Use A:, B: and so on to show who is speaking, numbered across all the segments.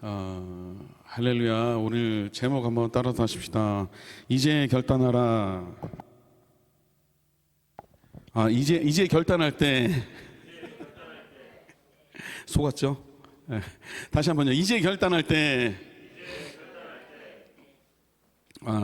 A: 할렐루야. 오늘 제목 한번 따라서 하십시다. 이제 결단하라. 이제 결단할 때 속았죠? 네. 다시 한번요. 이제 결단할 때.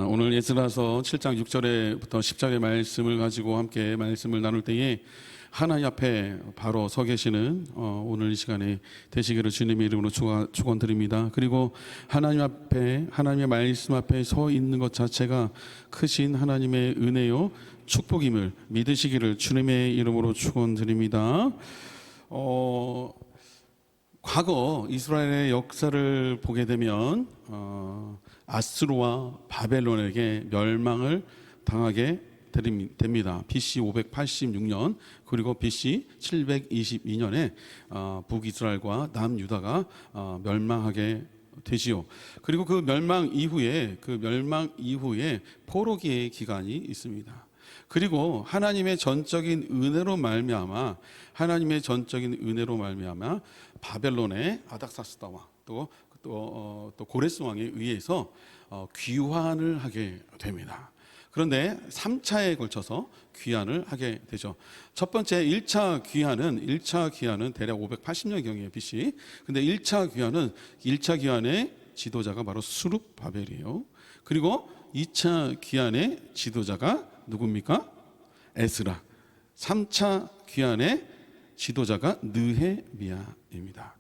A: 오늘 에스라서 7장 6절에부터 10절의 말씀을 가지고 함께 말씀을 나눌 때에 하나님 앞에 바로 서 계시는 오늘 이 시간에 되시기를 주님의 이름으로 축원드립니다. 그리고 하나님 앞에, 하나님의 말씀 앞에 서 있는 것 자체가 크신 하나님의 은혜요 축복임을 믿으시기를 주님의 이름으로 축원드립니다. 과거 이스라엘의 역사를 보게 되면 아수르와 바벨론에게 멸망을 당하게 됩니다. BC 586년 그리고 BC 722년에 북이스라엘과 남유다가 멸망하게 되지요. 그리고 그 멸망 이후에 포로기의 기간이 있습니다. 그리고 하나님의 전적인 은혜로 말미암아 바벨론의 아닥사스다와 또 고레스 왕에 의해서 귀환을 하게 됩니다. 그런데 3차에 걸쳐서 귀환을 하게 되죠. 첫 번째 1차 귀환은 대략 580년경이에요, BC. 근데 1차 귀환의 지도자가 바로 수룹바벨이에요. 그리고 2차 귀환의 지도자가 누굽니까? 에스라. 3차 귀환의 지도자가 느헤미야입니다.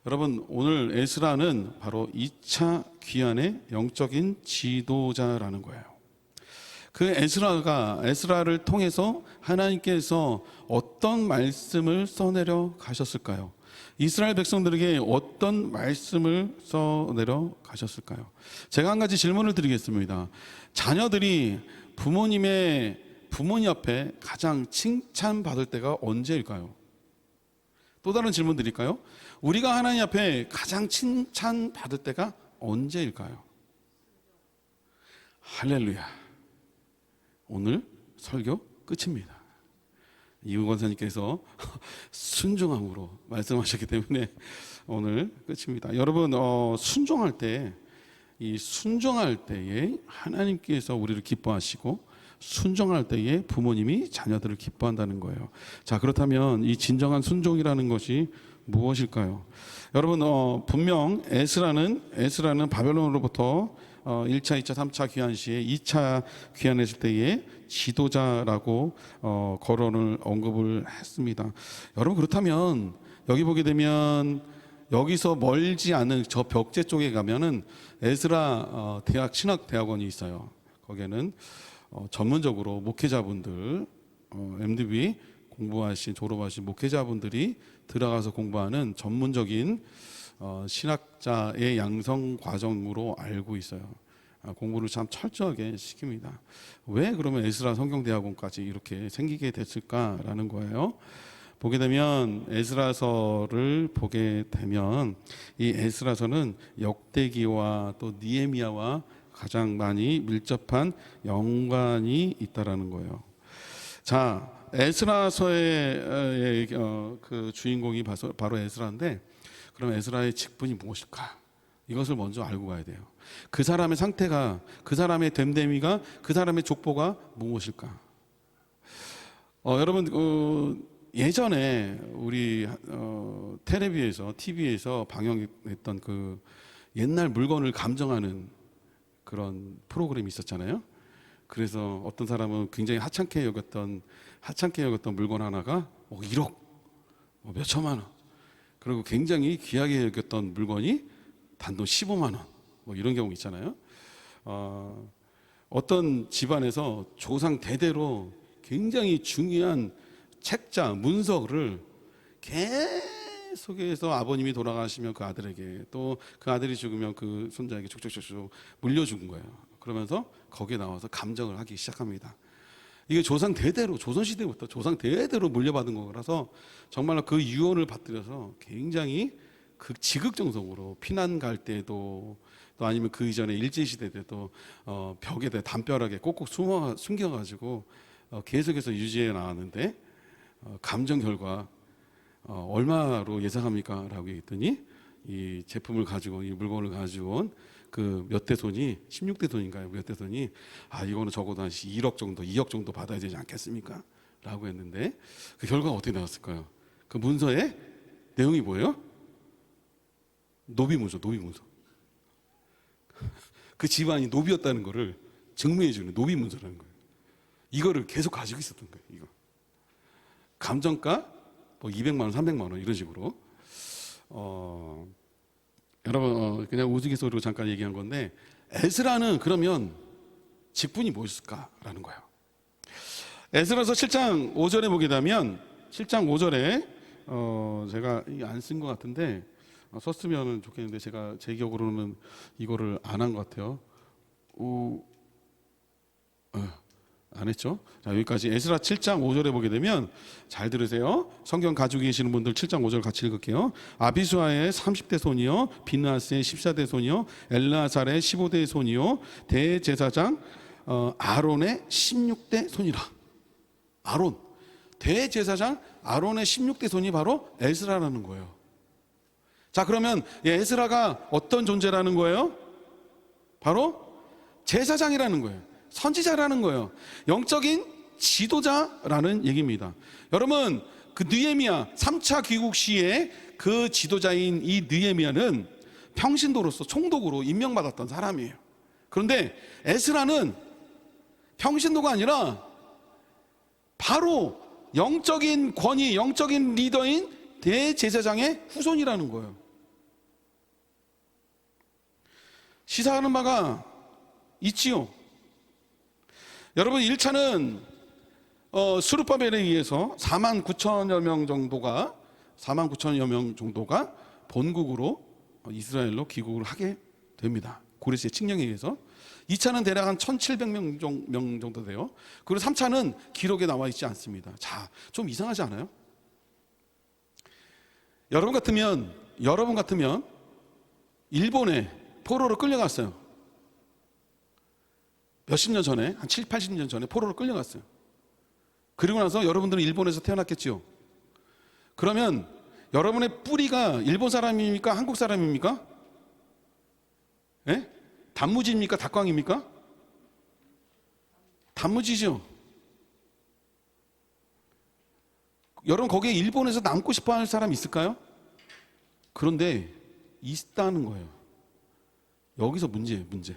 A: 여러분, 오늘 에스라는 바로 2차 귀환의 영적인 지도자라는 거예요. 그 에스라를 통해서 하나님께서 어떤 말씀을 써내려 가셨을까요? 이스라엘 백성들에게 어떤 말씀을 써내려 가셨을까요? 제가 한 가지 질문을 드리겠습니다. 자녀들이 부모님 앞에 가장 칭찬받을 때가 언제일까요? 또 다른 질문 드릴까요? 우리가 하나님 앞에 가장 칭찬받을 때가 언제일까요? 할렐루야. 오늘 설교 끝입니다. 이우 권사님께서 순종함으로 말씀하셨기 때문에 오늘 끝입니다. 여러분, 순종할 때에 하나님께서 우리를 기뻐하시고 순종할 때에 부모님이 자녀들을 기뻐한다는 거예요. 자, 그렇다면 이 진정한 순종이라는 것이 무엇일까요? 여러분, 분명 에스라는 바벨론으로부터 1차, 2차, 3차 귀환 시에 2차 귀환했을 때의 지도자라고 거론을 언급을 했습니다. 여러분, 그렇다면 여기 보게 되면 여기서 멀지 않은 저 벽제 쪽에 가면은 에스라 신학대학원이 있어요. 거기에는 전문적으로 목회자분들, MDB 졸업하신 목회자분들이 들어가서 공부하는 전문적인 신학자의 양성 과정으로 알고 있어요. 공부를 참 철저하게 시킵니다. 왜 그러면 에스라 성경대학원까지 이렇게 생기게 됐을까라는 거예요. 보게 되면 에스라서를 보게 되면 이 에스라서는 역대기와 또 느헤미야와 가장 많이 밀접한 연관이 있다라는 거예요. 자, 에스라서의 그 주인공이 바로 에스라인데, 그럼 에스라의 직분이 무엇일까? 이것을 먼저 알고 가야 돼요. 그 사람의 상태가, 그 사람의 됨됨이가, 그 사람의 족보가 무엇일까? 여러분, 예전에 우리 TV에서 방영했던 그 옛날 물건을 감정하는 그런 프로그램이 있었잖아요. 그래서 어떤 사람은 굉장히 하찮게 여겼던 물건 하나가 1억, 몇 천만 원. 그리고 굉장히 귀하게 여겼던 물건이 단돈 15만 원. 이런 경우 있잖아요. 어떤 집안에서 조상 대대로 굉장히 중요한 책자, 문서를 계속해서 아버님이 돌아가시면 그 아들에게, 또 그 아들이 죽으면 그 손자에게 족족족족 물려준 거예요. 그러면서 거기에 나와서 감정을 하기 시작합니다. 이게 조선시대부터 조상 대대로 물려받은 거라서 정말로 그 유언을 받들여서 굉장히 지극정성으로 피난 갈 때도, 또 아니면 그 이전에 일제시대 때도 벽에다 담벼락에 꼭꼭 숨겨가지고 계속해서 유지해 나왔는데, 감정 결과 얼마로 예상합니까? 라고 했더니 이 제품을 가지고 이 물건을 가지고 온 그 몇 대 손이 16대 손인가요? 몇 대 손이 이거는 적어도 한 1억 정도, 2억 정도 받아야 되지 않겠습니까? 라고 했는데 그 결과가 어떻게 나왔을까요? 그 문서의 내용이 뭐예요? 노비 문서. 그 집안이 노비였다는 거를 증명해 주는 노비 문서라는 거예요. 이거를 계속 가지고 있었던 거예요. 이거 감정가 뭐 200만 원, 300만 원 이런 식으로. 여러분 그냥 우스갯소리로 잠깐 얘기한 건데 에스라는 그러면 직분이 무엇일까라는 거예요. 에스라서 7장 5절에 보게 되면 7장 5절에 제가 안 쓴 것 같은데 썼으면 좋겠는데 제가 제 기억으로는 이거를 안 한 것 같아요. 안 했죠? 자, 여기까지 에스라 7장 5절에 보게 되면 잘 들으세요. 성경 가지고 계시는 분들 7장 5절 같이 읽을게요. 아비수아의 30대 손이요, 비느하스의 14대 손이요, 엘라살의 15대 손이요, 대제사장 아론의 16대 손이라. 아론, 대제사장 아론의 16대 손이 바로 에스라라는 거예요. 자, 그러면 에스라가 어떤 존재라는 거예요? 바로 제사장이라는 거예요. 선지자라는 거예요. 영적인 지도자라는 얘기입니다. 여러분, 그 느헤미야 3차 귀국 시에 그 지도자인 이 느헤미야는 평신도로서 총독으로 임명받았던 사람이에요. 그런데 에스라는 평신도가 아니라 바로 영적인 권위, 영적인 리더인 대제사장의 후손이라는 거예요. 시사하는 바가 있지요. 여러분, 1차는 스룹바벨에 의해서 4만 9천여 명 정도가 본국으로 이스라엘로 귀국을 하게 됩니다. 고레스의 칙령에 의해서. 2차는 대략 한 1,700명 정도 돼요. 그리고 3차는 기록에 나와 있지 않습니다. 자, 좀 이상하지 않아요? 여러분 같으면 일본에 포로로 끌려갔어요. 몇십 년 전에, 한 7, 80년 전에 포로로 끌려갔어요. 그리고 나서 여러분들은 일본에서 태어났겠죠. 그러면 여러분의 뿌리가 일본 사람입니까? 한국 사람입니까? 예? 단무지입니까? 닭광입니까? 단무지죠. 여러분 거기에 일본에서 남고 싶어 하는 사람 있을까요? 그런데 있다는 거예요. 여기서 문제예요, 문제.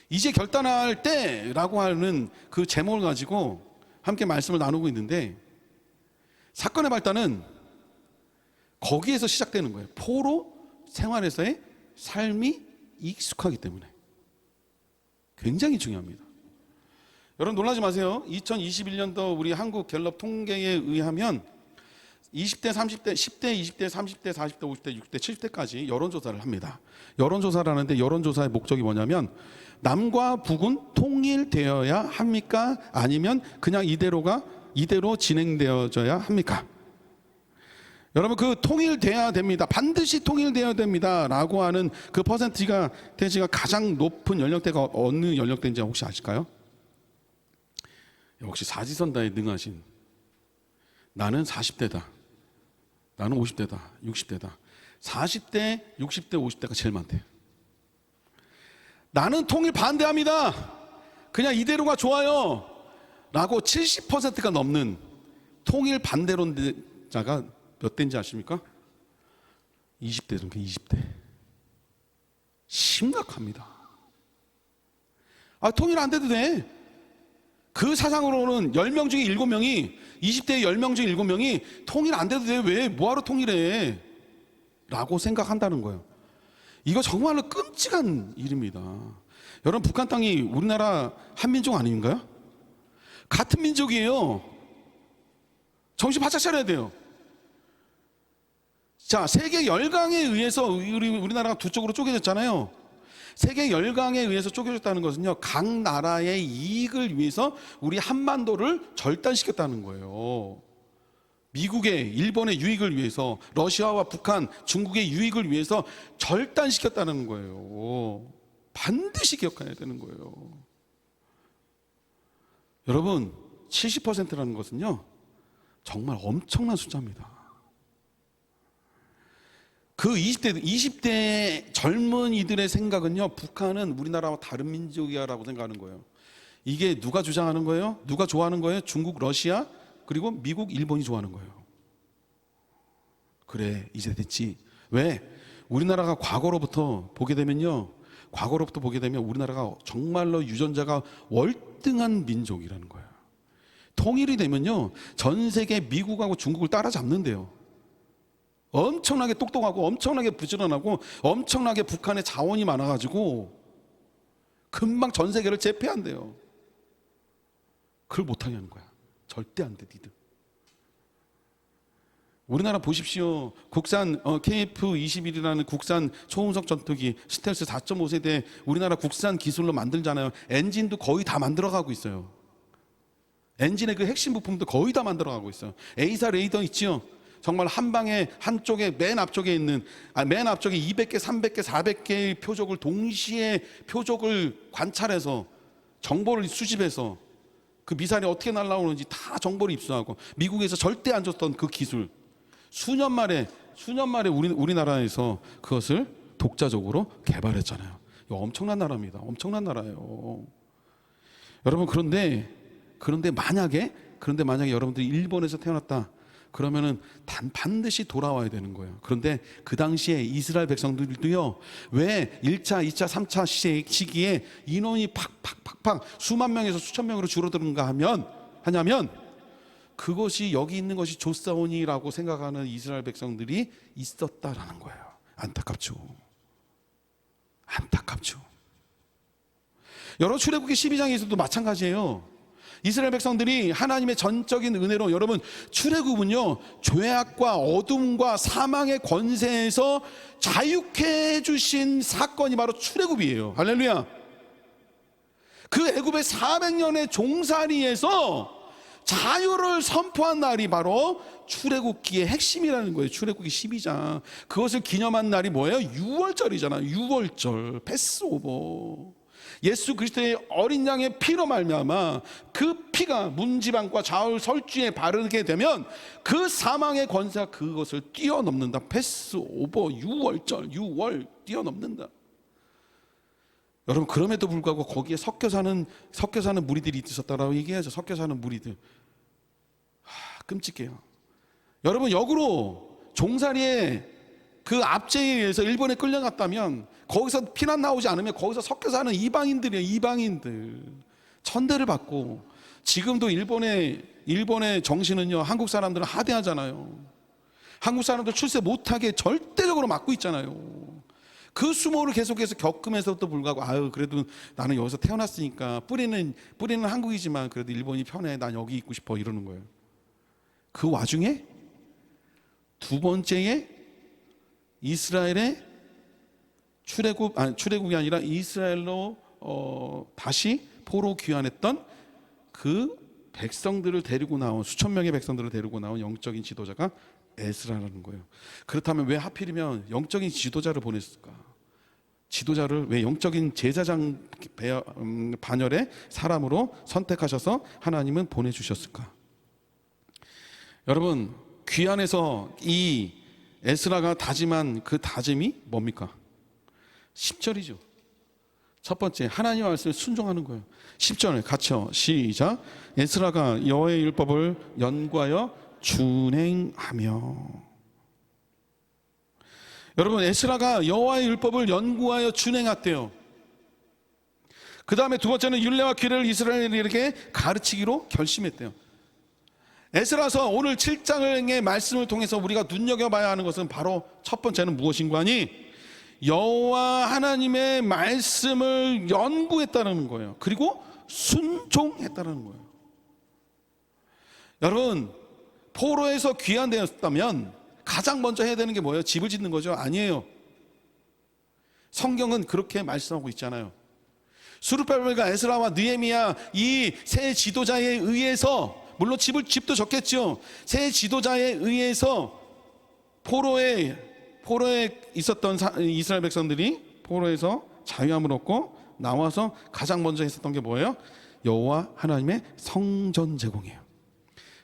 A: 이제 결단할 때라고 하는 그 제목을 가지고 함께 말씀을 나누고 있는데 사건의 발단은 거기에서 시작되는 거예요. 포로 생활에서의 삶이 익숙하기 때문에 굉장히 중요합니다. 여러분 놀라지 마세요. 2021년도 우리 한국 갤럽 통계에 의하면 20대, 30대, 10대, 20대, 30대, 40대, 50대, 60대, 70대까지 여론조사를 합니다. 여론조사를 하는데 여론조사의 목적이 뭐냐면 남과 북은 통일되어야 합니까? 아니면 그냥 이대로 진행되어져야 합니까? 여러분 그 통일돼야 됩니다. 반드시 통일돼야 됩니다. 라고 하는 그 퍼센티지가 가장 높은 연령대가 어느 연령대인지 혹시 아실까요? 역시 사지선다에 능하신 나는 40대다. 나는 50대다. 60대다. 40대, 60대, 50대가 제일 많대요. 나는 통일 반대합니다. 그냥 이대로가 좋아요. 라고 70%가 넘는 통일 반대론자가 몇 대인지 아십니까? 20대 정도, 20대. 심각합니다. 통일 안 돼도 돼. 그 사상으로는 10명 중에 7명이 20대의 10명 중에 7명이 통일 안 돼도 돼. 왜? 뭐하러 통일해? 라고 생각한다는 거예요. 이거 정말로 끔찍한 일입니다. 여러분 북한 땅이 우리나라 한민족 아닌가요? 같은 민족이에요. 정신 바짝 차려야 돼요. 자, 세계 열강에 의해서 우리나라가 두 쪽으로 쪼개졌잖아요. 세계 열강에 의해서 쪼개졌다는 것은요, 각 나라의 이익을 위해서 우리 한반도를 절단시켰다는 거예요. 미국의, 일본의 유익을 위해서, 러시아와 북한, 중국의 유익을 위해서 절단시켰다는 거예요. 반드시 기억해야 되는 거예요. 여러분, 70%라는 것은요, 정말 엄청난 숫자입니다. 그 20대 젊은이들의 생각은요, 북한은 우리나라와 다른 민족이야라고 생각하는 거예요. 이게 누가 주장하는 거예요? 누가 좋아하는 거예요? 중국, 러시아, 그리고 미국, 일본이 좋아하는 거예요. 그래, 이제 됐지. 왜? 우리나라가 과거로부터 보게 되면 우리나라가 정말로 유전자가 월등한 민족이라는 거예요. 통일이 되면요, 전 세계 미국하고 중국을 따라잡는데요. 엄청나게 똑똑하고 엄청나게 부지런하고 엄청나게 북한에 자원이 많아가지고 금방 전 세계를 제패한대요. 그걸 못하게 하는 거야. 절대 안 돼, 니들. 우리나라 보십시오. 국산 KF-21이라는 국산 초음속 전투기 스텔스 4.5세대 우리나라 국산 기술로 만들잖아요. 엔진도 거의 다 만들어가고 있어요. 엔진의 그 핵심 부품도 거의 다 만들어가고 있어요. A사 레이더 있지요. 정말 한 방에 한쪽에 맨 앞쪽에 있는 맨 앞쪽에 200개, 300개, 400개의 표적을 동시에 표적을 관찰해서 정보를 수집해서 그 미사일이 어떻게 날아오는지 다 정보를 입수하고 미국에서 절대 안 줬던 그 기술 수년 만에 우리나라에서 그것을 독자적으로 개발했잖아요. 이거 엄청난 나라입니다. 엄청난 나라예요. 여러분 그런데 만약에 여러분들이 일본에서 태어났다. 그러면은 반드시 돌아와야 되는 거예요. 그런데 그 당시에 이스라엘 백성들도요, 왜 1차, 2차, 3차 시기에 인원이 팍팍팍팍 수만 명에서 수천 명으로 줄어드는가 하냐면 그것이 여기 있는 것이 조사온이라고 생각하는 이스라엘 백성들이 있었다라는 거예요. 안타깝죠. 여러 출애굽기 12장에서도 마찬가지예요. 이스라엘 백성들이 하나님의 전적인 은혜로, 여러분 출애굽은요, 죄악과 어둠과 사망의 권세에서 자유케 해주신 사건이 바로 출애굽이에요. 할렐루야. 그 애굽의 400년의 종살이에서 자유를 선포한 날이 바로 출애굽기의 핵심이라는 거예요. 출애굽기 12장. 그것을 기념한 날이 뭐예요? 6월절이잖아요. 6월절, 패스오버. 예수 그리스도의 어린 양의 피로 말미암아 그 피가 문지방과 좌울 설주에 바르게 되면 그 사망의 권세가 그것을 뛰어넘는다. 패스오버, 6월절, 6월 뛰어넘는다. 여러분 그럼에도 불구하고 거기에 섞여 사는 무리들이 있었다라고 얘기하죠. 섞여 사는 무리들. 끔찍해요. 여러분 역으로 종살이의 그 압제에 의해서 일본에 끌려갔다면 거기서 피난 나오지 않으면 거기서 섞여 사는 이방인들이에요. 이방인들. 천대를 받고 지금도 일본의 정신은요, 한국 사람들은 하대하잖아요. 한국 사람들 출세 못하게 절대적으로 막고 있잖아요. 그 수모를 계속해서 겪으면서도 불구하고 그래도 나는 여기서 태어났으니까 뿌리는 한국이지만 그래도 일본이 편해. 난 여기 있고 싶어. 이러는 거예요. 그 와중에 두 번째에 이스라엘의 출애굽이 아니라 이스라엘로 다시 포로 귀환했던 그 백성들을 데리고 나온 수천 명의 백성들을 데리고 나온 영적인 지도자가 에스라라는 거예요. 그렇다면 왜 하필이면 영적인 지도자를 보냈을까? 지도자를 왜 영적인 제사장 반열의 사람으로 선택하셔서 하나님은 보내주셨을까? 여러분 귀환에서 이 에스라가 다짐한 그 다짐이 뭡니까? 10절이죠. 첫 번째 하나님의 말씀에 순종하는 거예요. 10절 같이요. 시작. 에스라가 여호와의 율법을 연구하여 준행하며. 여러분 에스라가 여호와의 율법을 연구하여 준행했대요. 그 다음에 두 번째는 율례와 규례를 이스라엘에게 가르치기로 결심했대요. 에스라서 오늘 7장의 말씀을 통해서 우리가 눈여겨봐야 하는 것은 바로 첫 번째는 무엇인가 하니 여호와 하나님의 말씀을 연구했다는 거예요. 그리고 순종했다는 거예요. 여러분 포로에서 귀환되었다면 가장 먼저 해야 되는 게 뭐예요? 집을 짓는 거죠? 아니에요. 성경은 그렇게 말씀하고 있잖아요. 스룹바벨과 에스라와 느헤미야 이 세 지도자에 의해서, 물론 집도 적겠죠. 세 지도자에 의해서 포로에 있었던 이스라엘 백성들이 포로에서 자유함을 얻고 나와서 가장 먼저 했었던 게 뭐예요? 여호와 하나님의 성전 제공이에요.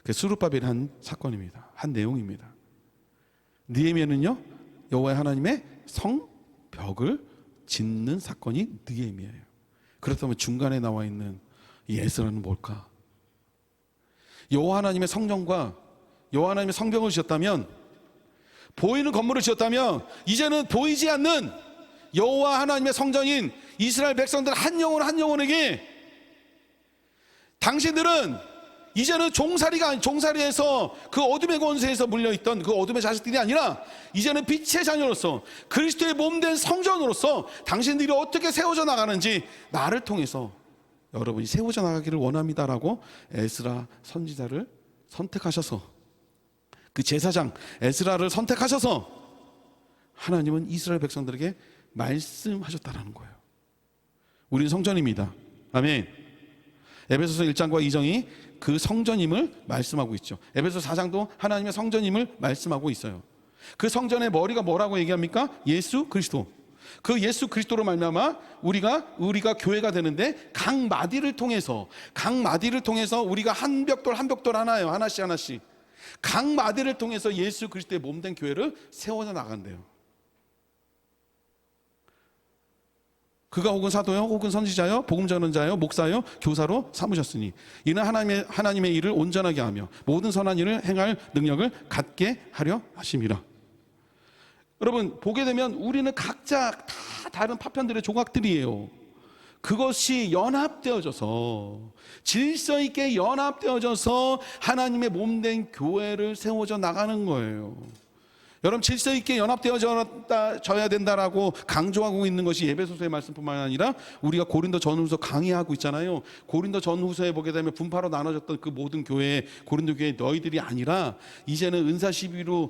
A: 그 스룹바벨이 한 사건입니다. 한 내용입니다. 느헤미야는요 여호와 하나님의 성벽을 짓는 사건이 느헤미야예요. 그렇다면 중간에 나와 있는 이 에스라는 뭘까? 여호와 하나님의 성전과 여호와 하나님의 성벽을 지었다면, 보이는 건물을 지었다면, 이제는 보이지 않는 여호와 하나님의 성전인 이스라엘 백성들 한 영혼 한 영혼에게 당신들은 이제는 종살이에서 그 어둠의 권세에서 물려있던 그 어둠의 자식들이 아니라 이제는 빛의 자녀로서 그리스도의 몸된 성전으로서 당신들이 어떻게 세워져 나가는지 나를 통해서 여러분이 세워져 나가기를 원합니다라고 에스라 선지자를 선택하셔서, 그 제사장 에스라를 선택하셔서 하나님은 이스라엘 백성들에게 말씀하셨다라는 거예요. 우리는 성전입니다. 아멘. 에베소서 1장과 2장이 그 성전임을 말씀하고 있죠. 에베소서 4장도 하나님의 성전임을 말씀하고 있어요. 그 성전의 머리가 뭐라고 얘기합니까? 예수 그리스도. 그 예수 그리스도로 말미암아 우리가 교회가 되는데 각 마디를 통해서 우리가 한 벽돌 한 벽돌 하나예요. 하나씩 각 마디를 통해서 예수 그리스도의 몸된 교회를 세워져 나간대요. 그가 혹은 사도요, 혹은 선지자요, 복음 전언자요, 목사요, 교사로 삼으셨으니 이는 하나님의 일을 온전하게 하며 모든 선한 일을 행할 능력을 갖게 하려 하심이라. 여러분, 보게 되면 우리는 각자 다 다른 파편들의 조각들이에요. 그것이 연합되어져서, 질서 있게 연합되어져서 하나님의 몸된 교회를 세워져 나가는 거예요. 여러분, 질서 있게 연합되어져야 된다라고 강조하고 있는 것이 에베소서의 말씀뿐만 아니라 우리가 고린도 전후서 강의하고 있잖아요. 고린도 전후서에 보게 되면 분파로 나눠졌던 그 모든 교회, 고린도 교회 너희들이 아니라 이제는 은사 시비로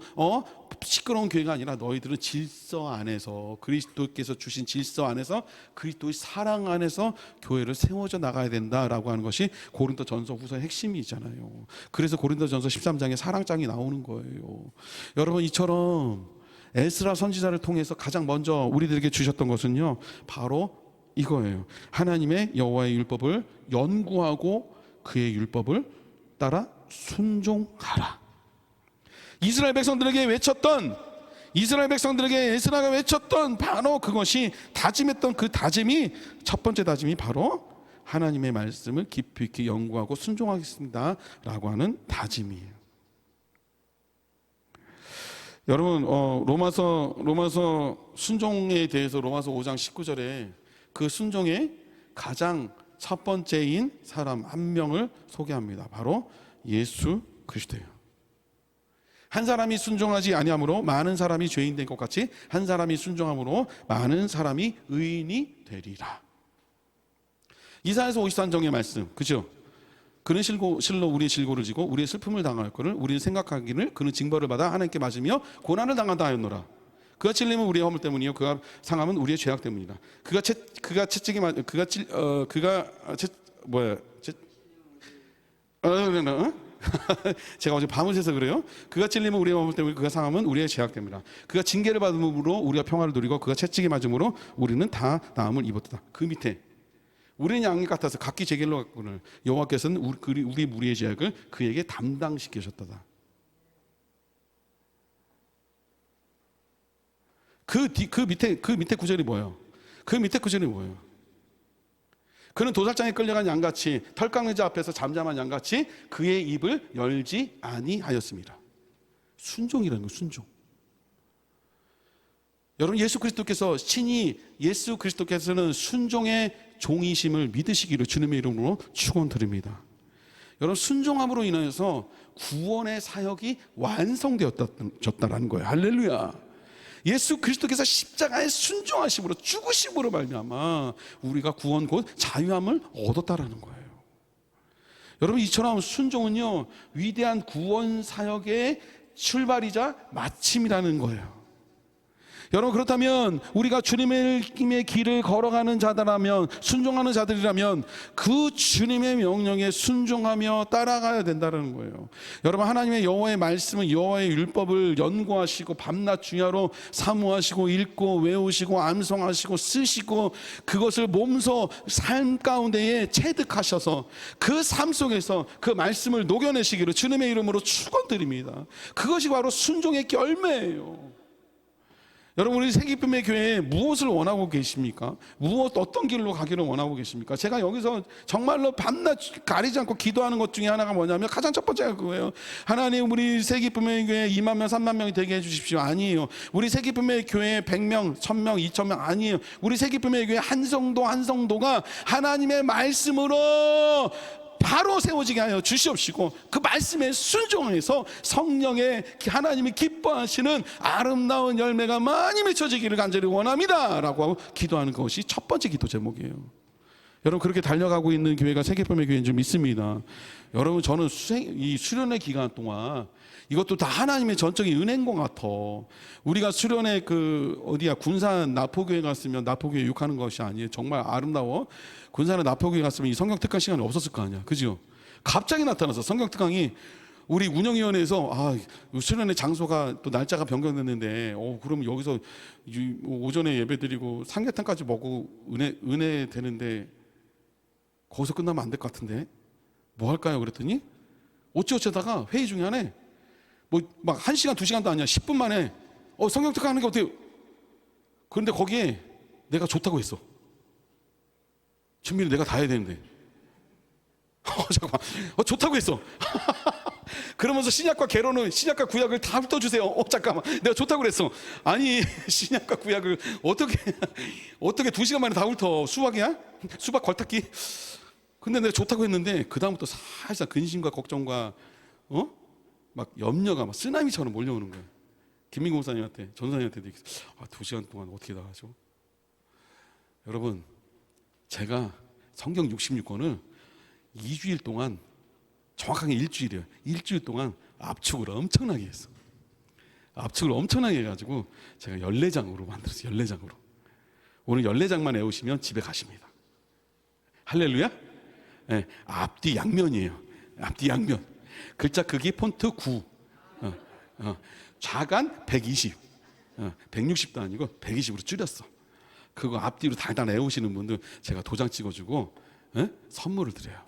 A: 시끄러운 교회가 아니라 너희들은 질서 안에서, 그리스도께서 주신 질서 안에서, 그리스도의 사랑 안에서 교회를 세워져 나가야 된다라고 하는 것이 고린도 전서 후서의 핵심이잖아요. 그래서 고린도 전서 13장에 사랑장이 나오는 거예요. 여러분, 이처럼 에스라 선지자를 통해서 가장 먼저 우리들에게 주셨던 것은요, 바로 이거예요. 하나님의 여호와의 율법을 연구하고 그의 율법을 따라 순종하라. 이스라엘 백성들에게 에스라가 외쳤던 바로 그것이 다짐했던 그 다짐이, 첫 번째 다짐이 바로 하나님의 말씀을 깊이 있게 연구하고 순종하겠습니다 라고 하는 다짐이에요. 여러분, 로마서 순종에 대해서 로마서 5장 19절에 그 순종의 가장 첫 번째인 사람 한 명을 소개합니다. 바로 예수 그리스도예요. 한 사람이 순종하지 아니함으로 많은 사람이 죄인 된 것 같이 한 사람이 순종함으로 많은 사람이 의인이 되리라. 이사야서 53장의 말씀, 그죠? 그는 실로 우리의 질고를 지고 우리의 슬픔을 당할 거를 우리는 생각하기를 그는 징벌을 받아 하나님께 맞으며 고난을 당한다 하였노라. 그가 찔림은 우리의 허물 때문이요 그가 상함은 우리의 죄악 때문이다. 제가 어제 밤을 새서 그래요. 그가 찔림은 우리의 허물 때문에 그가 상함은 우리의 죄악 때문이다. 그가 징계를 받음으로 우리가 평화를 누리고 그가 채찍에 맞음으로 우리는 다 나음을 입었다. 그 밑에 우리는 양이 같아서 각기 제 길로 갔거늘 여호와께서는 우리 무리의 죄악을 그에게 담당시키셨다. 그 밑에 구절이 뭐예요? 그 밑에 구절이 뭐예요? 그는 도살장에 끌려간 양같이 털깎는 앞에서 잠잠한 양같이 그의 입을 열지 아니하였습니다. 순종이라는 거, 순종. 여러분, 예수 그리스도께서는 순종의 종이심을 믿으시기를 주님의 이름으로 축원드립니다. 여러분, 순종함으로 인해서 구원의 사역이 완성되었다는 거예요. 할렐루야. 예수 그리스도께서 십자가의 순종하심으로, 죽으심으로 말미암아 우리가 구원 곧 자유함을 얻었다라는 거예요. 여러분, 이처럼 순종은요, 위대한 구원 사역의 출발이자 마침이라는 거예요. 여러분, 그렇다면 우리가 주님의 길을 걸어가는 자들이라면, 순종하는 자들이라면 그 주님의 명령에 순종하며 따라가야 된다는 거예요. 여러분, 하나님의 여호와의 말씀은, 여호와의 율법을 연구하시고 밤낮 주야로 사모하시고 읽고 외우시고 암송하시고 쓰시고 그것을 몸소 삶 가운데에 체득하셔서 그 삶 속에서 그 말씀을 녹여내시기를 주님의 이름으로 축원드립니다. 그것이 바로 순종의 열매예요. 여러분, 우리 새기쁨의 교회에 무엇을 원하고 계십니까? 어떤 길로 가기를 원하고 계십니까? 제가 여기서 정말로 밤낮 가리지 않고 기도하는 것 중에 하나가 뭐냐면, 가장 첫 번째가 그거예요. 하나님, 우리 새기쁨의 교회 2만 명, 3만 명이 되게 해주십시오. 아니에요. 우리 새기쁨의 교회 100명, 1000명, 2000명 아니에요. 우리 새기쁨의 교회 한 성도 한 성도가 하나님의 말씀으로 바로 세워지게 하여 주시옵시고, 그 말씀에 순종해서 성령의 하나님이 기뻐하시는 아름다운 열매가 많이 맺혀지기를 간절히 원합니다 라고 하고 기도하는 것이 첫 번째 기도 제목이에요. 여러분, 그렇게 달려가고 있는 교회가 새기쁨의 교회인 줄 믿습니다. 여러분, 저는 이 수련회 기간 동안 이것도 다 하나님의 전적인 은혜인 것 같아. 우리가 수련회 군산 나포교회 갔으면 나포교회 욕하는 것이 아니에요. 정말 아름다워. 군산에 나포교회 갔으면 이 성경 특강 시간이 없었을 거 아니야. 그죠? 갑자기 나타나서 성경 특강이 우리 운영위원회에서 수련회 장소가 또 날짜가 변경됐는데 그럼 여기서 오전에 예배드리고 삼계탕까지 먹고 은혜 되는데 거기서 끝나면 안 될 것 같은데 뭐 할까요? 그랬더니 어쩌다가 회의 중에 하네. 막 1시간 2시간도 아니야. 10분 만에 성경 특강 하는 게 어때요? 그런데 거기에 내가 좋다고 했어. 준비를 내가 다 해야 되는데 잠깐만, 좋다고 했어. 그러면서 신약과 구약을 다 훑어주세요. 잠깐만, 내가 좋다고 그랬어. 아니, 신약과 구약을 어떻게 2시간 만에 다 훑어? 수박이야? 수박 걸탁기? 근데 내가 좋다고 했는데 그 다음부터 살짝 근심과 걱정과 막 염려가 막 쓰나미처럼 몰려오는 거예요. 김민구 목사님한테, 전사님한테도 2시간 동안 어떻게 다 하죠? 여러분, 제가 성경 66권을 2주일 동안, 정확하게 일주일이에요. 일주일 동안 압축을 엄청나게 했어. 압축을 엄청나게 해가지고 제가 14장으로 만들었어요. 14장으로. 오늘 14장만 외우시면 집에 가십니다. 할렐루야? 네, 앞뒤 양면이에요. 앞뒤 양면. 글자 크기 폰트 9. 좌간 120. 160도 아니고 120으로 줄였어. 그거 앞뒤로 달달 외우시는 분들 제가 도장 찍어주고 선물을 드려요.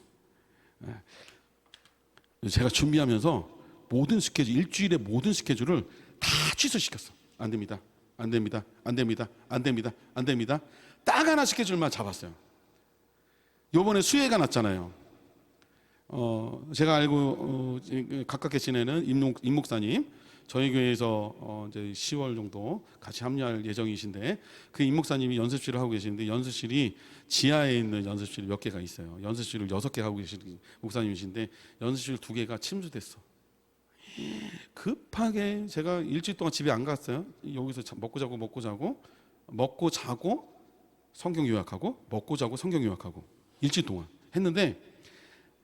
A: 제가 준비하면서 모든 스케줄, 일주일의 모든 스케줄을 다 취소시켰어. 안 됩니다. 안 됩니다. 안 됩니다. 안 됩니다. 안 됩니다. 딱 하나 스케줄만 잡았어요. 요번에 수혜가 났잖아요. 제가 알고 가깝게 지내는 임 목사님, 저희 교회에서 이제 10월 정도 같이 합류할 예정이신데, 그 임 목사님이 연습실을 하고 계시는데, 연습실이 지하에 있는 연습실이 몇 개가 있어요. 연습실을 6개 하고 계시는 목사님이신데 연습실 2개가 침수됐어. 급하게 제가 일주일 동안 집에 안 갔어요. 여기서 먹고 자고 성경 요약하고, 먹고 자고 성경 요약하고 일주일 동안 했는데,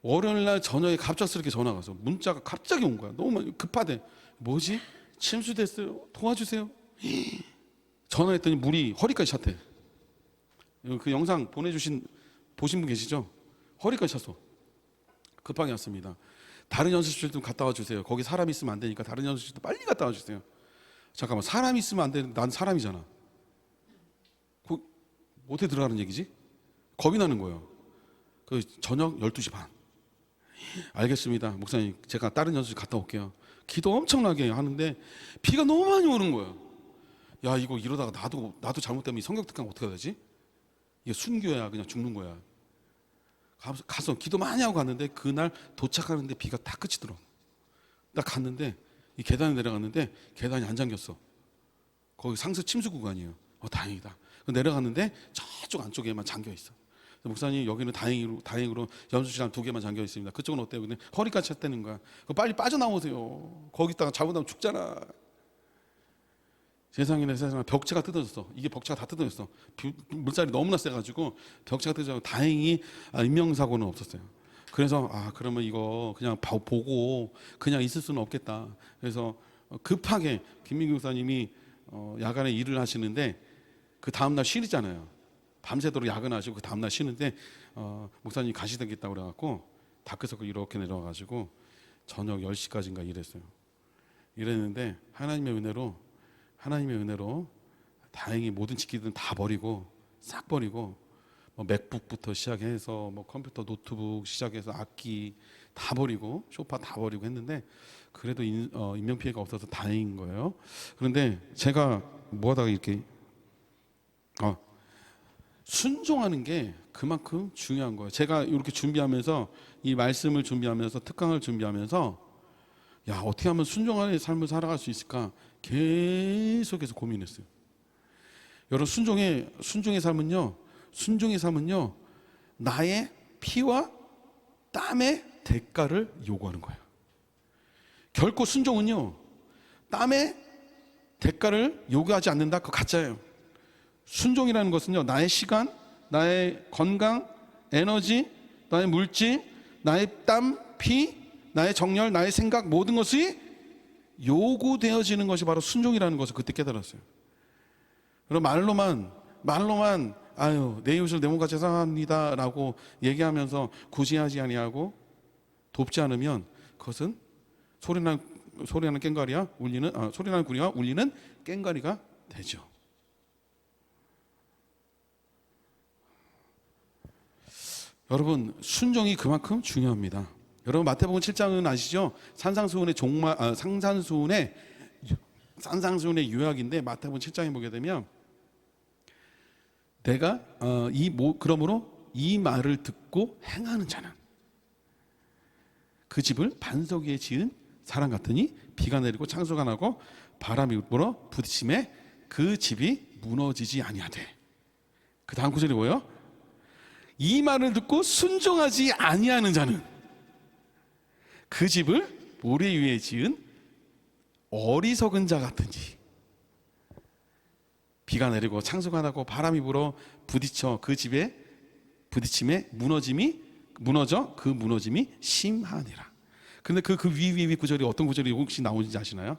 A: 월요일날 저녁에 갑작스럽게 전화가 와서 문자가 갑자기 온 거야. 너무 급하대. 뭐지? 침수됐어요. 도와주세요. 전화했더니 물이 허리까지 찼대. 그 영상 보신 분 계시죠? 허리까지 찼어. 급하게 왔습니다. 다른 연습실 좀 갔다 와주세요. 거기 사람 있으면 안 되니까 다른 연습실도 빨리 갔다 와주세요. 잠깐만, 사람 있으면 안 되는데 난 사람이잖아. 어떻게 들어가는 얘기지? 겁이 나는 거예요. 그 저녁 12시 반. 알겠습니다, 목사님. 제가 다른 연습실 갔다 올게요. 기도 엄청나게 하는데 비가 너무 많이 오는 거예요. 야, 이거 이러다가 나도 잘못되면 성경 특강 어떻게 해야 되지? 이게 순교야, 그냥 죽는 거야. 가서 기도 많이 하고 갔는데, 그날 도착하는데 비가 딱 그치더라고. 딱 갔는데 이 계단에 내려갔는데 계단이 안 잠겼어. 거기 상습 침수 구간이에요. 다행이다. 내려갔는데 저쪽 안쪽에만 잠겨 있어. 목사님, 여기는 다행으로 연습실 한 2개만 잠겨 있습니다. 그쪽은 어때요? 근데 허리까지 찼다는 거야. 빨리 빠져나오세요. 거기다가 잘못하면 죽잖아. 세상이네, 세상에. 벽체가 뜯어졌어. 이게 벽체가 다 뜯어졌어. 물살이 너무나 세가지고 벽체가 뜯어져서 다행히 인명사고는 없었어요. 그래서 그러면 이거 그냥 보고 그냥 있을 수는 없겠다. 그래서 급하게 김민규 목사님이 야간에 일을 하시는데 그 다음날 쉬잖아요. 밤새도록 야근하시고 그 다음날 쉬는데 목사님이 가시되겠다고 그래갖고 다크서클 이렇게 내려와가지고 저녁 10시까지인가 일했어요. 일했는데 하나님의 은혜로 다행히 모든 지키들은 다 버리고, 싹 버리고, 맥북부터 시작해서 컴퓨터, 노트북 시작해서 악기 다 버리고 소파 다 버리고 했는데 그래도 인명 피해가 없어서 다행인 거예요. 그런데 제가 뭐 하다가 이렇게 순종하는 게 그만큼 중요한 거예요. 제가 이렇게 준비하면서 이 말씀을 준비하면서 특강을 준비하면서 야, 어떻게 하면 순종하는 삶을 살아갈 수 있을까 계속해서 고민했어요. 여러분, 순종의 삶은요 나의 피와 땀의 대가를 요구하는 거예요. 결코 순종은요 땀의 대가를 요구하지 않는다, 그거 가짜예요. 순종이라는 것은요 나의 시간, 나의 건강, 에너지, 나의 물질, 나의 땀, 피, 나의 정열, 나의 생각, 모든 것이 요구되어지는 것이 바로 순종이라는 것을 그때 깨달았어요. 그럼 말로만 아유 내 이웃을 내 몸같이 사랑합니다 라고 얘기하면서 구제하지 아니하고 돕지 않으면 그것은 소리나는 꽹과리와 소리나는 구리와 울리는 꽹과리가 되죠. 여러분, 순종이 그만큼 중요합니다. 여러분, 마태복음 7장은 아시죠? 산상수훈의 요약인데 마태복음 7장에 보게 되면 내가 그러므로 이 말을 듣고 행하는 자는 그 집을 반석 위에 지은 사람 같으니 비가 내리고 창수가 나고 바람이 불어 부딪힘에 그 집이 무너지지 아니하되. 그 다음 구절이 뭐예요? 이 말을 듣고 순종하지 아니하는 자는 그 집을 모래 위에 지은 어리석은 자 같은지 비가 내리고 창수가 나고 바람이 불어 부딪혀 그 집에 부딪힘에 무너져 그 무너짐이 심하니라. 근데 그 위 구절이 어떤 구절이 혹시 나오는지 아시나요?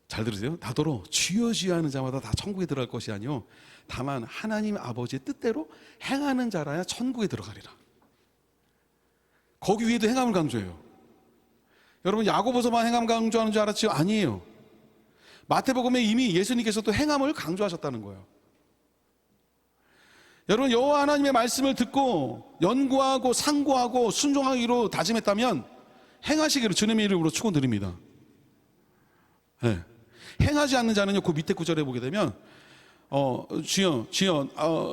A: 잘 들으세요. 다더러 주여 주여 하는 자마다 다 천국에 들어갈 것이 아니요 다만 하나님 아버지의 뜻대로 행하는 자라야 천국에 들어가리라. 거기 위에도 행함을 강조해요. 여러분, 야고보서만 행함 강조하는 줄 알았지요? 아니에요. 마태복음에 이미 예수님께서도 행함을 강조하셨다는 거예요. 여러분, 여호와 하나님의 말씀을 듣고 연구하고 상고하고 순종하기로 다짐했다면 행하시기를 주님의 이름으로 축원드립니다. 네. 행하지 않는 자는요, 그 밑에 구절에 보게 되면 주여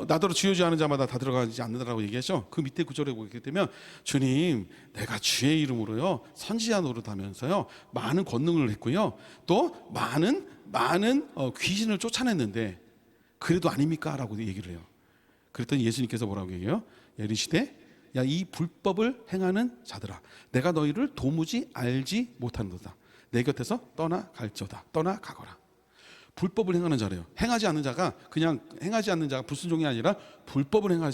A: 나더러 주여 주여 하는 자마다 다 들어가지 않는다라고 얘기하죠. 그 밑에 구절에 보게 되면 주님, 내가 주의 이름으로요 선지자 노릇하면서요 많은 권능을 했고요 또 많은 귀신을 쫓아냈는데 그래도 아닙니까? 라고 얘기를 해요. 그랬더니 예수님께서 뭐라고 얘기해요? 이르시되 야, 이 불법을 행하는 자들아, 내가 너희를 도무지 알지 못한도다. 내 곁에서 떠나갈지어다. 떠나가거라. 불법을 행하는 자래요. 행하지 않는 자가 불순종이 아니라 불법을 행하는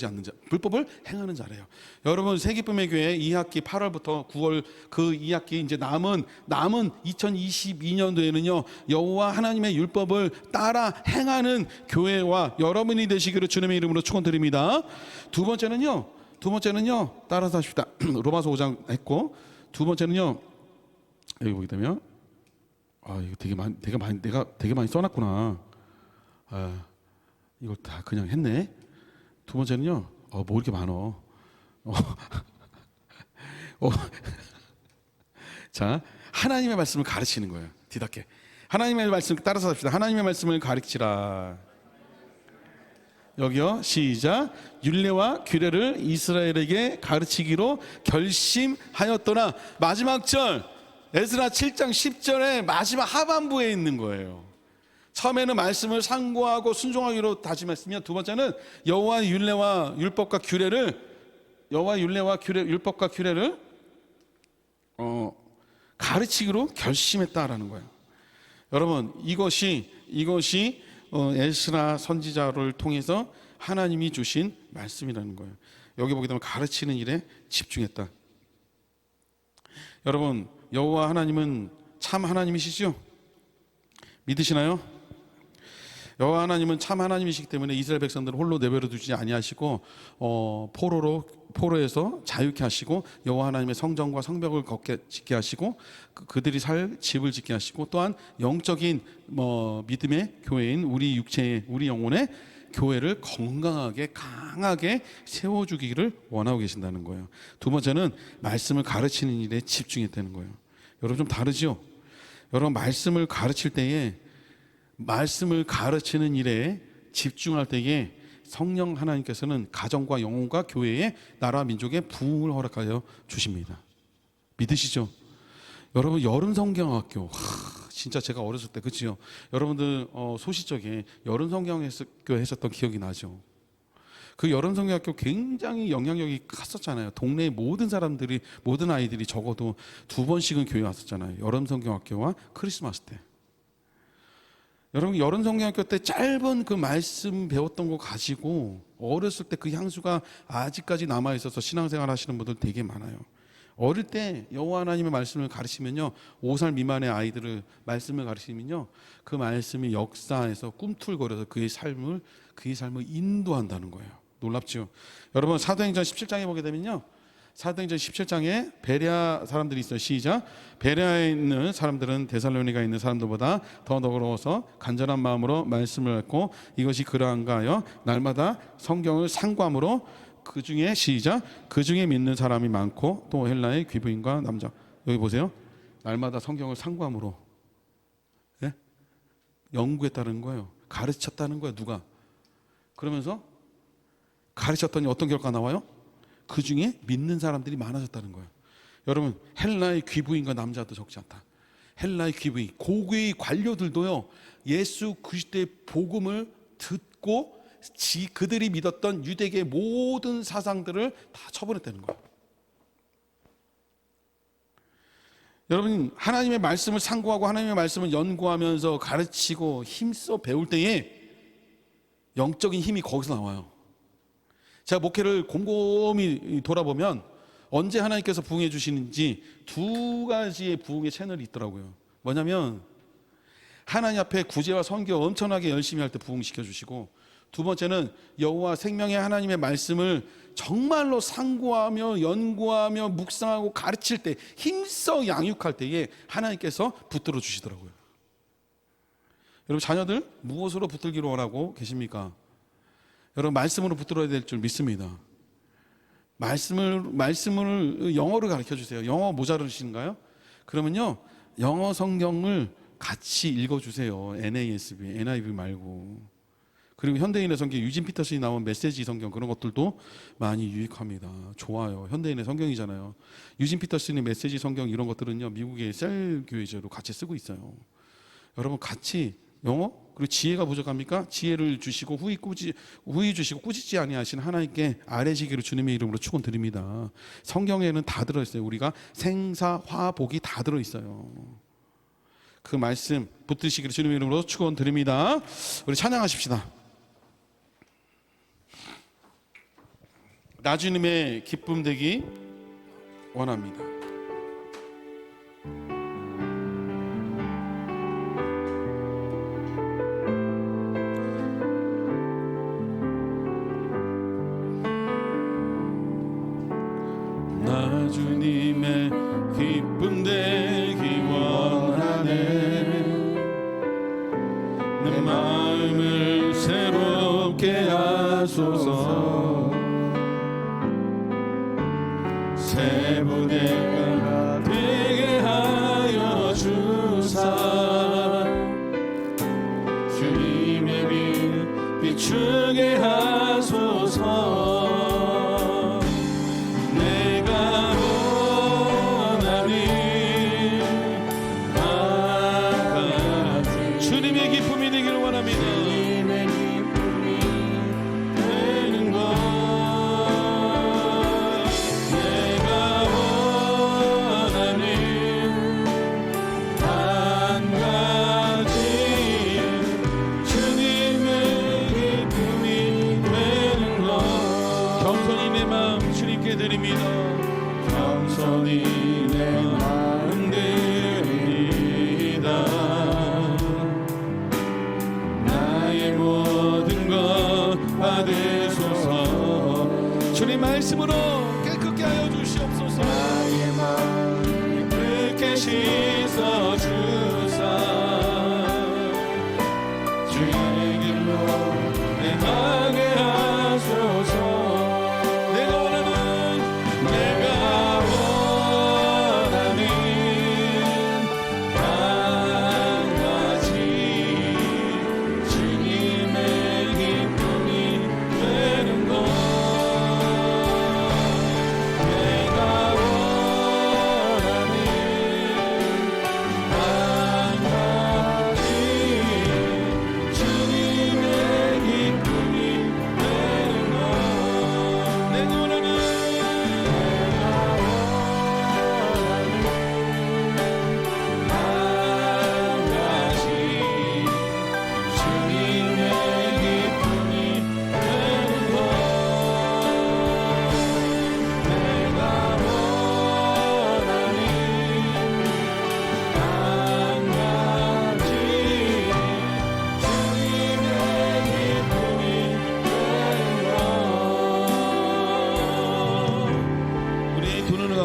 A: 자래요. 여러분, 새기쁨의 교회 2학기 8월부터 9월 그 2학기 이제 남은 2022년도에는요 여호와 하나님의 율법을 따라 행하는 교회와 여러분이 되시기를 주님의 이름으로 축원드립니다. 두 번째는요 따라서 하십시다. 로마서 5장 했고, 두 번째는요 여기 보게 되면 이거 내가 되게 많이 써놨구나. 이걸 다 그냥 했네. 두 번째는요, 뭐 이렇게 많어. 자, 하나님의 말씀을 가르치는 거예요. 뒤답게. 하나님의 말씀 따라서 합시다. 하나님의 말씀을 가르치라. 여기요, 시작. 율례와 규례를 이스라엘에게 가르치기로 결심하였더라. 마지막 절. 에스라 7장 10절의 마지막 하반부에 있는 거예요. 처음에는 말씀을 상고하고 순종하기로 다짐했으면, 두 번째는 여호와의 율례와 율법과 규례를 가르치기로 결심했다라는 거예요. 여러분, 이것이 에스라 선지자를 통해서 하나님이 주신 말씀이라는 거예요. 여기 보게 되면 가르치는 일에 집중했다. 여러분, 여호와 하나님은 참 하나님이시죠? 믿으시나요? 여호와 하나님은 참 하나님이시기 때문에 이스라엘 백성들을 홀로 내버려 두지 아니하시고 포로에서 자유케 하시고 여호와 하나님의 성전과 성벽을 짓게 하시고 그들이 살 집을 짓게 하시고 또한 영적인 믿음의 교회인 우리 육체의 우리 영혼의 교회를 건강하게 강하게 세워주기를 원하고 계신다는 거예요. 두 번째는 말씀을 가르치는 일에 집중했다는 거예요. 여러분 좀 다르죠? 여러분 말씀을 가르칠 때에 말씀을 가르치는 일에 집중할 때에 성령 하나님께서는 가정과 영혼과 교회의 나라와 민족의 부흥을 허락하여 주십니다. 믿으시죠? 여러분 여름 성경학교 진짜 제가 어렸을 때 그치요? 여러분들 소시적에 여름 성경학교 했었던 기억이 나죠? 그 여름 성경학교 굉장히 영향력이 컸었잖아요. 동네의 모든 사람들이 모든 아이들이 적어도 2번씩은 교회 왔었잖아요. 여름 성경학교와 크리스마스 때. 여러분 여름 성경학교 때 짧은 그 말씀 배웠던 거 가지고 어렸을 때 그 향수가 아직까지 남아 있어서 신앙생활 하시는 분들 되게 많아요. 어릴 때 여호와 하나님의 말씀을 가르치면요, 5살 미만의 아이들을 말씀을 가르치면요, 그 말씀이 역사에서 꿈틀거려서 그의 삶을 인도한다는 거예요. 놀랍죠? 여러분 사도행전 17장에 보게 되면요, 사도행전 17장에 베레아 사람들이 있어요. 시작. 베레아에 있는 사람들은 데살로니가에 있는 사람들보다 더 너그러워서 간절한 마음으로 말씀을 읽고 이것이 그러한가 하여 날마다 성경을 상고함으로 그 중에 시작. 그 중에 믿는 사람이 많고 또 헬라의 귀부인과 남자. 여기 보세요. 날마다 성경을 상고함으로, 예? 연구했다는 거예요. 가르쳤다는 거예요. 누가? 그러면서 가르쳤더니 어떤 결과가 나와요? 그 중에 믿는 사람들이 많아졌다는 거예요. 여러분 헬라의 귀부인과 남자도 적지 않다. 헬라의 귀부인, 고귀의 관료들도요, 예수 그리스도의 복음을 듣고 그들이 믿었던 유대계의 모든 사상들을 다 처분했다는 거예요. 여러분 하나님의 말씀을 상고하고 하나님의 말씀을 연구하면서 가르치고 힘써 배울 때에 영적인 힘이 거기서 나와요. 제가 목회를 곰곰이 돌아보면 언제 하나님께서 부흥해 주시는지 2가지의 부흥의 채널이 있더라고요. 뭐냐면 하나님 앞에 구제와 선교 엄청나게 열심히 할 때 부흥시켜 주시고, 두 번째는 여호와 생명의 하나님의 말씀을 정말로 상고하며 연구하며 묵상하고 가르칠 때, 힘써 양육할 때에 하나님께서 붙들어 주시더라고요. 여러분 자녀들 무엇으로 붙들기를 원하고 계십니까? 여러분 말씀으로 붙들어야 될 줄 믿습니다. 말씀을 영어로 가르쳐 주세요. 영어 모자르신가요? 그러면요, 영어 성경을 같이 읽어주세요. NASB, NIV 말고. 그리고 현대인의 성경, 유진 피터슨이 나온 메시지 성경, 그런 것들도 많이 유익합니다. 좋아요. 현대인의 성경이잖아요. 유진 피터슨의 메시지 성경 이런 것들은요, 미국의 셀 교회제로 같이 쓰고 있어요. 여러분 같이 영어, 그리고 지혜가 부족합니까? 지혜를 주시고 후히 주시고 꾸짖지 아니하신 하나님께 아뢰시기를 주님의 이름으로 축원드립니다. 성경에는 다 들어있어요. 우리가 생사화복이 다 들어있어요. 그 말씀 붙드시기를 주님의 이름으로 축원드립니다. 우리 찬양하십시다. 나 주님의 기쁨 되기 원합니다. 나 주님의 기쁨 되기 원하네. 내 마음을 새롭게 하소서. 새 부대가 되게 하여 주사. 주님의 빛 비추게 하소서. 주님의 기쁨이 되기를 원합니다. 주님의 기쁨이 되는 것, 내가 원하는 한 가지, 주님의 기쁨이 되는 것. 겸손히 내 마음 주님께 드립니다. 겸손히 내 마음 드립니다. 모든 것 받으소서. 주님 말씀으로 깨끗게 하여 주시옵소서. 나의 마음 깨끗게 씻어 주사. 주의 길로 내 마음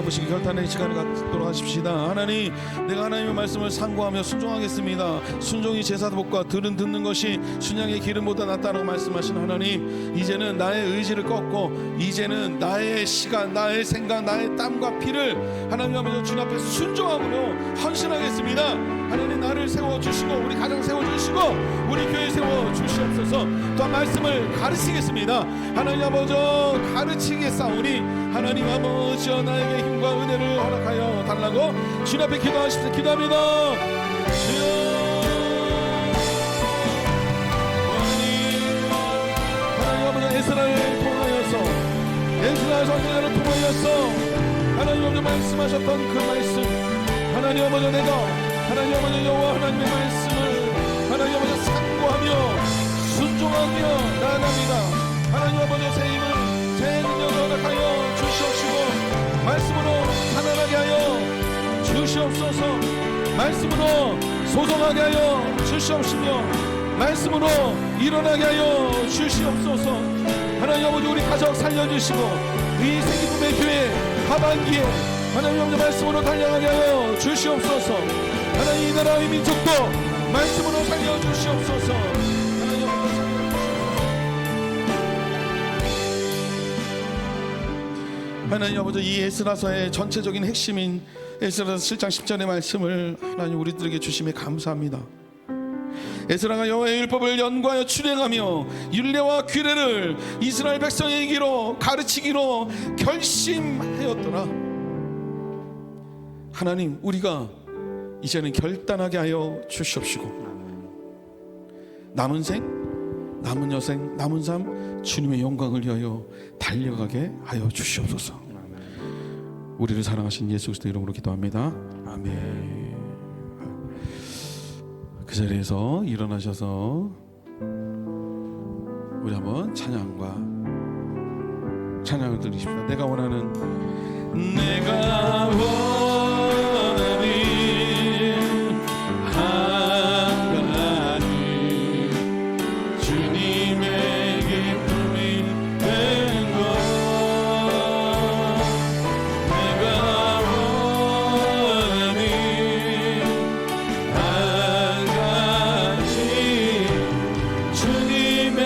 B: 번씩 결단의 시간을 갖도록 하십시다. 하나님, 내가 하나님의 말씀을 상고하며 순종하겠습니다. 순종이 제사복과 들은 듣는 것이 순양의 기름보다 낫다라고 말씀하신 하나님, 이제는 나의 의지를 꺾고 이제는 나의 시간, 나의 생각, 나의 땀과 피를 하나님 아버지 주님 앞에 순종함으로 헌신하겠습니다. 하나님, 나를 세워주시고 우리 가정 세워주시고 우리 교회 세워주시옵소서. 또한 말씀을 가르치겠습니다. 하나님 아버지 가르치겠사오니 하나님 아버지 나에게 힘과 은혜를 허락하여 달라고 주님 앞에 기도하십시다. 기도합니다. 주여, 하나님 아버지 에스라를 통하여서 에스라 선지자를 통하여서 하나님 아버지 말씀하셨던 그 말씀, 하나님 아버지 내가 하나님 아버지 여호와 하나님의 말씀을 하나님 아버지 상고하며 순종하며 나아갑니다. 하나님 아버지 새 힘을 새 능력을 허락하여 주시옵시고 말씀으로 가난하게 하여 주시옵소서. 말씀으로 소송하게 하여 주시옵시며 말씀으로 일어나게 하여 주시옵소서. 하나님 아버지 우리 가족 살려주시고 이 생기품의 교회 하반기에 하나님 아버지 말씀으로 달려가게 하여 주시옵소서. 하나님 이 나라의 민족도 말씀으로 살려주시옵소서. 하나님 아버지 하나님 아버지 이 에스라서의 전체적인 핵심인 에스라서 7장 10절의 말씀을 하나님 우리들에게 주심에 감사합니다. 에스라가 여호와의 율법을 연구하여 출행하며 율례와 규례를 이스라엘 백성에게로 가르치기로 결심하였더라. 하나님, 우리가 이제는 결단하게 하여 주시옵시고 남은 생, 남은 여생, 남은 삶 주님의 영광을 위하여 달려가게 하여 주시옵소서. 우리를 사랑하신 예수 그리스도 이름으로 기도합니다. 아멘. 그 자리에서 일어나셔서 우리 한번 찬양을 드리십시다. 내가 원하는 한 가지 주님의 기쁨이 되는 것, 내가 원하는 한 가지 주님의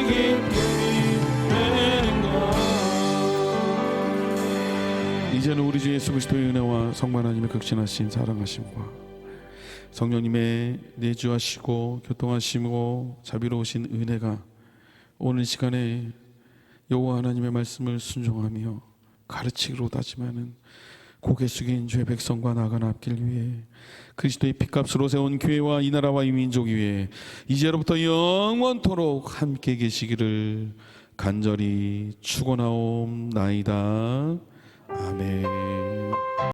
B: 기쁨이 되는 것. 이제는 우리 주 예수 그리스도의 은혜와 성부 하나님의 극진하신 사랑하심과 성령님의 내주하시고 교통하시고 자비로우신 은혜가 오늘 시간에 여호와 하나님의 말씀을 순종하며 가르치기로 다짐하는 고개 숙인 주의 백성과 나아가는 앞길 위해 그리스도의 피값으로 세운 교회와 이 나라와 이 민족 위에 이제로부터 영원토록 함께 계시기를 간절히 축원하옵나이다.